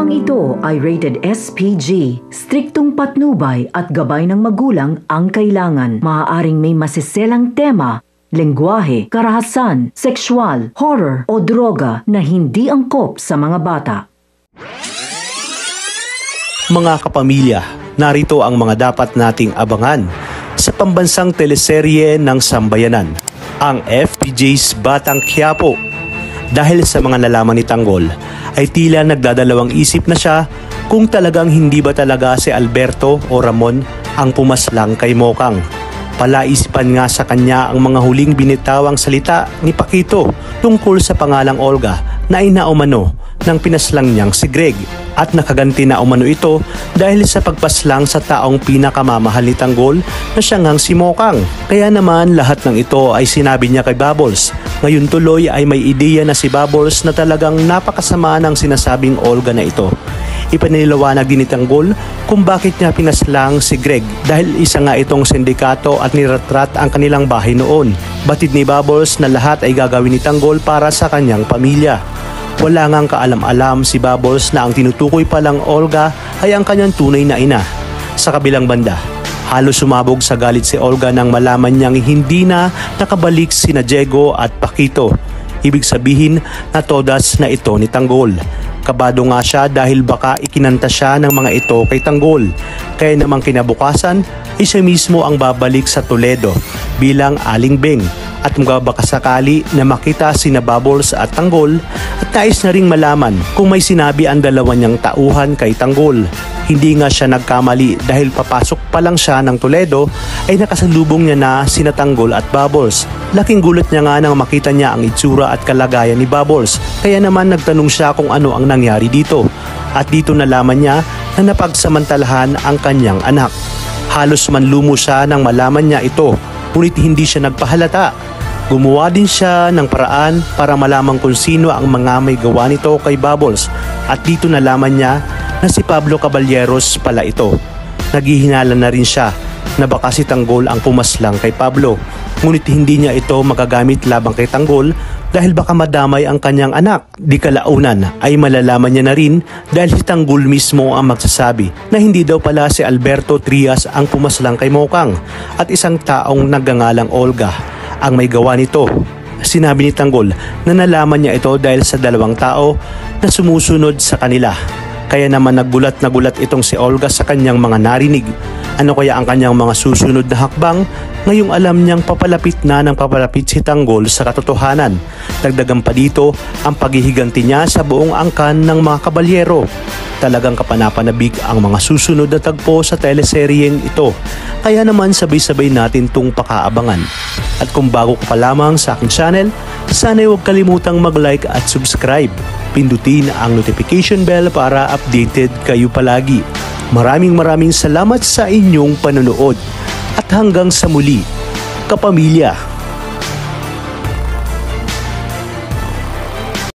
Programang ito ay rated SPG. Striktong patnubay at gabay ng magulang ang kailangan. Maaaring may masiselang tema, lengguwahe, karahasan, sexual, horror o droga na hindi angkop sa mga bata. Mga kapamilya, narito ang mga dapat nating abangan sa pambansang teleserye ng Sambayanan, ang FPJ's Batang Quiapo. Dahil sa mga nalaman ni Tanggol, ay tila nagdadalawang isip na siya kung talagang hindi ba talaga si Alberto o Ramon ang pumaslang kay Mokang. Palaisipan nga sa kanya ang mga huling binitawang salita ni Paquito tungkol sa pangalang Olga na inaumano ng pinaslang niyang si Greg, at nakaganti na umano ito dahil sa pagpaslang sa taong pinakamamahal ni Tanggol na siya ngang si Mokang. Kaya naman lahat ng ito ay sinabi niya kay Bubbles. Ngayon tuloy ay may ideya na si Bubbles na talagang napakasama ng sinasabing Olga na ito. Ipaniliwanag din ni Tanggol kung bakit niya pinaslang si Greg dahil isa nga itong sindikato at niratrat ang kanilang bahay noon. Batid ni Bubbles na lahat ay gagawin ni Tanggol para sa kanyang pamilya. Wala ngang kaalam-alam si Bubbles na ang tinutukoy palang Olga ay ang kanyang tunay na ina. Sa kabilang banda, halos sumabog sa galit si Olga nang malaman niyang hindi na nakabalik sina Diego at Paquito. Ibig sabihin na todas na ito ni Tanggol. Kabado nga siya dahil baka ikinanta siya ng mga ito kay Tanggol. Kaya namang kinabukasan ay siya mismo ang babalik sa Toledo bilang Aling Beng. At magbabaka sakali na makita sina Bubbles at Tanggol, at nais na ring malaman kung may sinabi ang dalawa niyang tauhan kay Tanggol. Hindi nga siya nagkamali dahil papasok pa lang siya ng Toledo ay nakasalubong niya na sina Tanggol at Bubbles. Laking gulat niya nga nang makita niya ang itsura at kalagayan ni Bubbles, kaya naman nagtanong siya kung ano ang nangyari dito. At dito nalaman niya na napagsamantalahan ang kanyang anak. Halos manlumo siya nang malaman niya ito, ngunit hindi siya nagpahalata. Gumawa din siya ng paraan para malaman kung sino ang mga may gawa nito kay Bubbles, at dito nalaman niya na si Pablo Caballeros pala ito. Naghihinala na rin siya na baka si Tanggol ang pumaslang kay Pablo, ngunit hindi niya ito magagamit labang kay Tanggol dahil baka madamay ang kanyang anak. Di kalaunan ay malalaman niya na rin dahil si Tanggol mismo ang magsasabi na hindi daw pala si Alberto Trias ang pumaslang kay Mokang at isang taong nagngangalang Olga ang may gawa nito. Sinabi ni Tanggol na nalaman niya ito dahil sa dalawang tao na sumusunod sa kanila. Kaya naman nagulat na gulat itong si Olga sa kanyang mga narinig. Ano kaya ang kanyang mga susunod na hakbang ngayong alam niyang papalapit na ng papalapit si Tanggol sa katotohanan? Dagdagan pa dito ang paghihiganti niya sa buong angkan ng mga kabalyero. Talagang kapanapanabik ang mga susunod na tagpo sa teleseryeng ito. Kaya naman sabay-sabay natin itong pakaabangan. At kung bago ka pa lamang sa aking channel, sana huwag kalimutang mag-like at subscribe. Pindutin ang notification bell para updated kayo palagi. Maraming salamat sa inyong panonood. At hanggang sa muli, kapamilya.